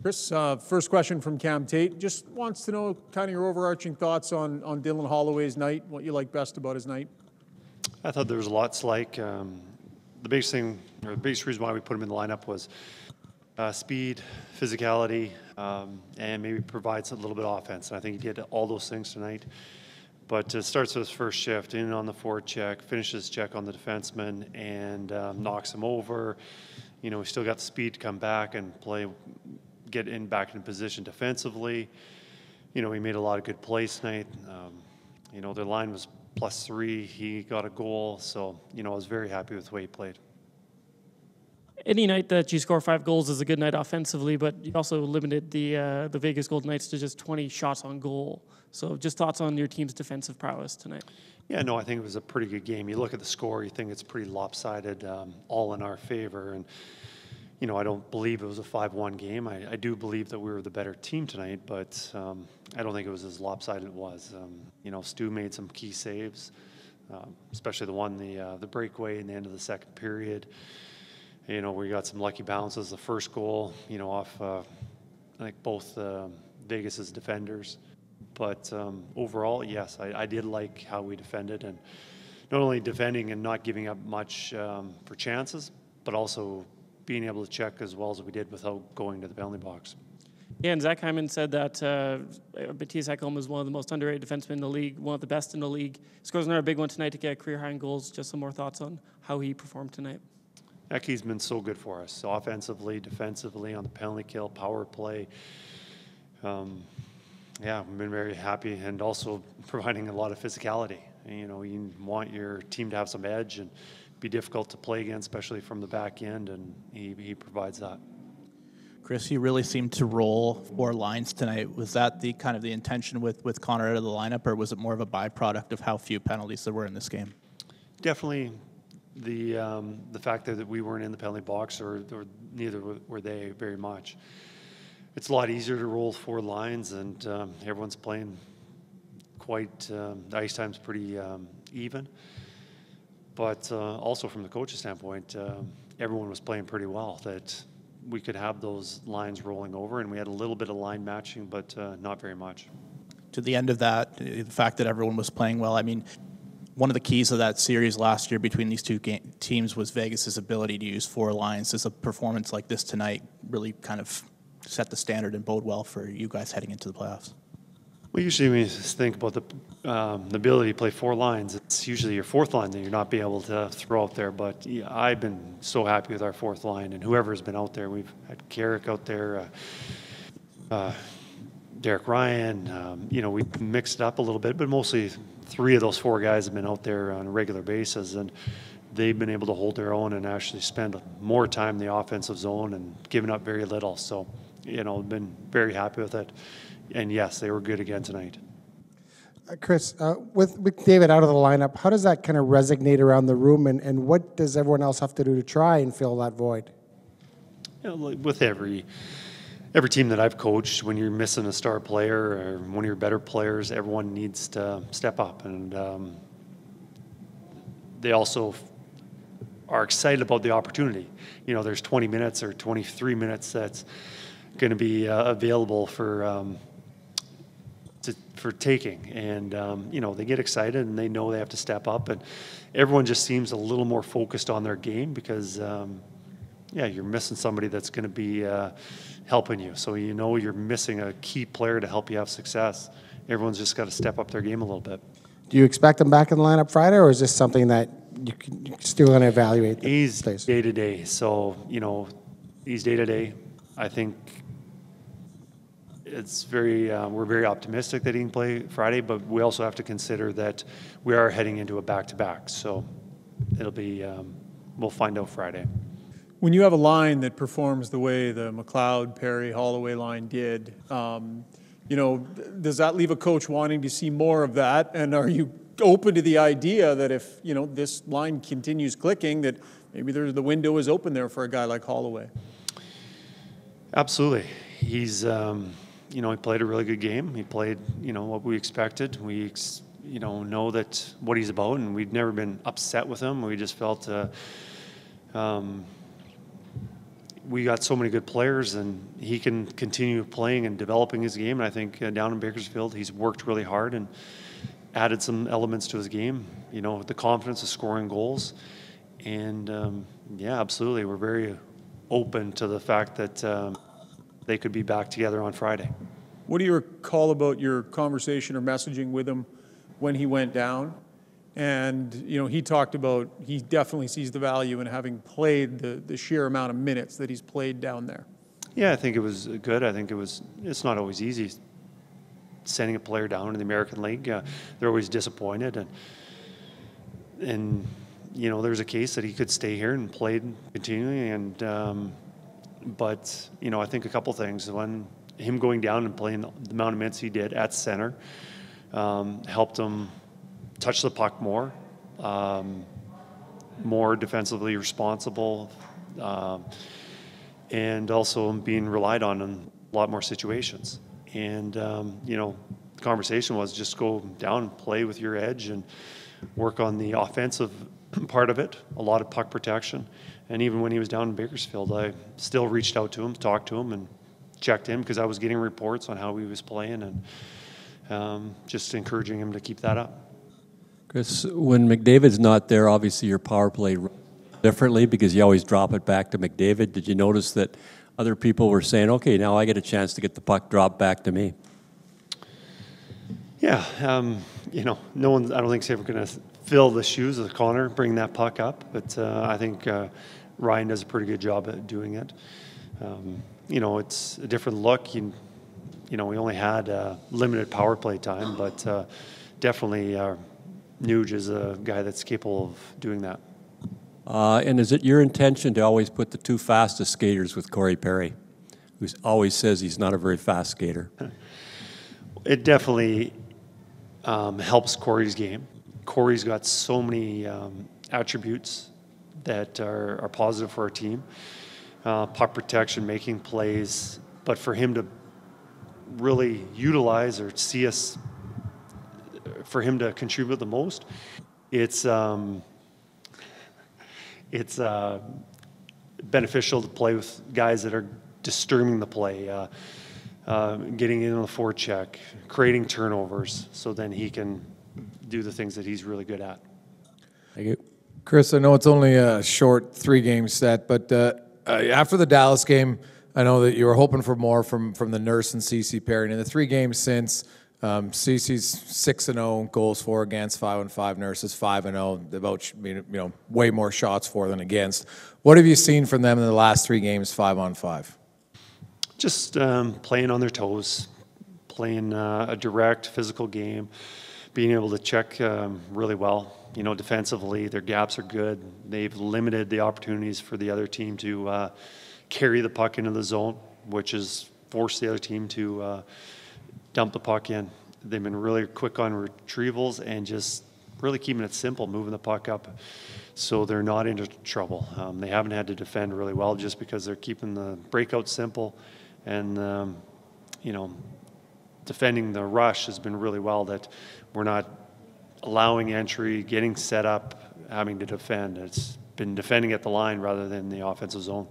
Kris, first question from Cam Tate. Just wants to know kind of your overarching thoughts on Dylan Holloway's night, what you like best about his night. I thought there was lots like. The biggest thing, or the biggest reason why we put him in the lineup was speed, physicality, and maybe provides a little bit of offense. And I think he did all those things tonight. But starts with his first shift, in on the forecheck, finishes check on the defenseman, and knocks him over. You know, he still got the speed to come back and get back in position defensively. You know, he made a lot of good plays tonight. You know, their line was +3. He got a goal. So, you know, I was very happy with the way he played. Any night that you score 5 goals is a good night offensively, but you also limited the Vegas Golden Knights to just 20 shots on goal. So just thoughts on your team's defensive prowess tonight. Yeah, no, I think it was a pretty good game. You look at the score, you think it's pretty lopsided, all in our favor. And, you know, I don't believe it was a 5-1 game. I do believe that we were the better team tonight, but I don't think it was as lopsided as it was. You know, Stu made some key saves, especially the one, the breakaway in the end of the second period. You know, we got some lucky bounces. The first goal, you know, off, I think both Vegas's defenders. But overall, yes, I did like how we defended, and not only defending and not giving up much for chances, but also being able to check as well as we did without going to the penalty box. Yeah, and Zach Hyman said that Mattias Ekholm is one of the most underrated defensemen in the league, one of the best in the league. Scores another big one tonight to get career-high in goals. Just some more thoughts on how he performed tonight. Eki's been so good for us, so offensively, defensively, on the penalty kill, power play. Yeah, we've been very happy, and also providing a lot of physicality. You know, you want your team to have some edge and be difficult to play against, especially from the back end, and he provides that. Kris, you really seemed to roll 4 lines tonight. Was that the kind of the intention with Connor out of the lineup, or was it more of a byproduct of how few penalties there were in this game? Definitely the fact that we weren't in the penalty box, or neither were they very much. It's a lot easier to roll 4 lines, and everyone's playing quite, the ice time's pretty even. But also from the coach's standpoint, everyone was playing pretty well, that we could have those lines rolling over, and we had a little bit of line matching, but not very much. To the end of that, the fact that everyone was playing well, I mean, one of the keys of that series last year between these two teams was Vegas's ability to use 4 lines. Does a performance like this tonight really kind of set the standard and bode well for you guys heading into the playoffs? Well, usually when you think about the ability to play 4 lines, it's usually your 4th line that you're not being able to throw out there. But yeah, I've been so happy with our 4th line, and whoever's been out there. We've had Carrick out there, Derek Ryan. You know, we've mixed it up a little bit, but mostly 3 of those 4 guys have been out there on a regular basis, and they've been able to hold their own and actually spend more time in the offensive zone and giving up very little. So, you know, been very happy with it. And yes, they were good again tonight. Kris, with David out of the lineup, how does that kind of resonate around the room, and what does everyone else have to do to try and fill that void? You know, with every team that I've coached, when you're missing a star player or one of your better players, everyone needs to step up. And they also are excited about the opportunity. You know, there's 20 minutes or 23 minutes that's going to be available for taking, and you know, they get excited and they know they have to step up, and everyone just seems a little more focused on their game because yeah, you're missing somebody that's going to be helping you, so you know you're missing a key player to help you have success. Everyone's just got to step up their game a little bit. Do you expect him back in the lineup Friday, or is this something that you're still going to evaluate? He's day to day, so you know, he's day to day. I think it's we're very optimistic that he can play Friday, but we also have to consider that we are heading into a back-to-back. So it'll be, we'll find out Friday. When you have a line that performs the way the McLeod, Perry, Holloway line did, you know, does that leave a coach wanting to see more of that? And are you open to the idea that if, you know, this line continues clicking, that maybe the window is open there for a guy like Holloway? Absolutely. He's, you know, he played a really good game. He played, you know, what we expected. We, you know that what he's about, and we've never been upset with him. We just felt we got so many good players, and he can continue playing and developing his game. And I think down in Bakersfield, he's worked really hard and added some elements to his game, you know, with the confidence of scoring goals. And, yeah, absolutely. We're very open to the fact that they could be back together on Friday. What do you recall about your conversation or messaging with him when he went down? And, you know, he talked about he definitely sees the value in having played the sheer amount of minutes that he's played down there. Yeah, I think it was good. I think it's not always easy sending a player down in the American League. They're always disappointed. And you know, there's a case that he could stay here and play continually. And, but, you know, I think a couple things. One, him going down and playing the amount of minutes he did at center helped him touch the puck more, more defensively responsible, and also being relied on in a lot more situations. And, you know, the conversation was just go down and play with your edge and work on the offensive part of it, a lot of puck protection. And even when he was down in Bakersfield, I still reached out to him, talked to him, and checked in because I was getting reports on how he was playing, and just encouraging him to keep that up. Kris, when McDavid's not there, obviously your power play differently because you always drop it back to McDavid. Did you notice that other people were saying, okay, now I get a chance to get the puck dropped back to me? Yeah, you know, no one, I don't think is ever going to fill the shoes of Connor, bring that puck up, but I think Ryan does a pretty good job at doing it. You know, it's a different look. You know, we only had limited power play time, but definitely Nuge is a guy that's capable of doing that. And is it your intention to always put the two fastest skaters with Corey Perry, who always says he's not a very fast skater? It definitely helps Corey's game. Corey's got so many attributes that are positive for our team. Puck protection, making plays, but for him to really utilize or see us, for him to contribute the most, it's beneficial to play with guys that are disturbing the play, getting in on the forecheck, creating turnovers, so then he can do the things that he's really good at. Thank you. Kris, I know it's only a short 3-game set, but after the Dallas game, I know that you were hoping for more from the Nurse and CC pairing. In the 3 games since, CC's 6-0, goals for, against 5-5, Nurse is 5-0, about, you know, way more shots for than against. What have you seen from them in the last 3 games, 5-on-5? Just playing on their toes, playing a direct physical game, being able to check really well. You know, defensively, their gaps are good. They've limited the opportunities for the other team to carry the puck into the zone, which has forced the other team to dump the puck in. They've been really quick on retrievals and just really keeping it simple, moving the puck up so they're not into trouble. They haven't had to defend really well just because they're keeping the breakout simple, and you know, defending the rush has been really well, that we're not allowing entry, getting set up, having to defend. It's been defending at the line rather than the offensive zone.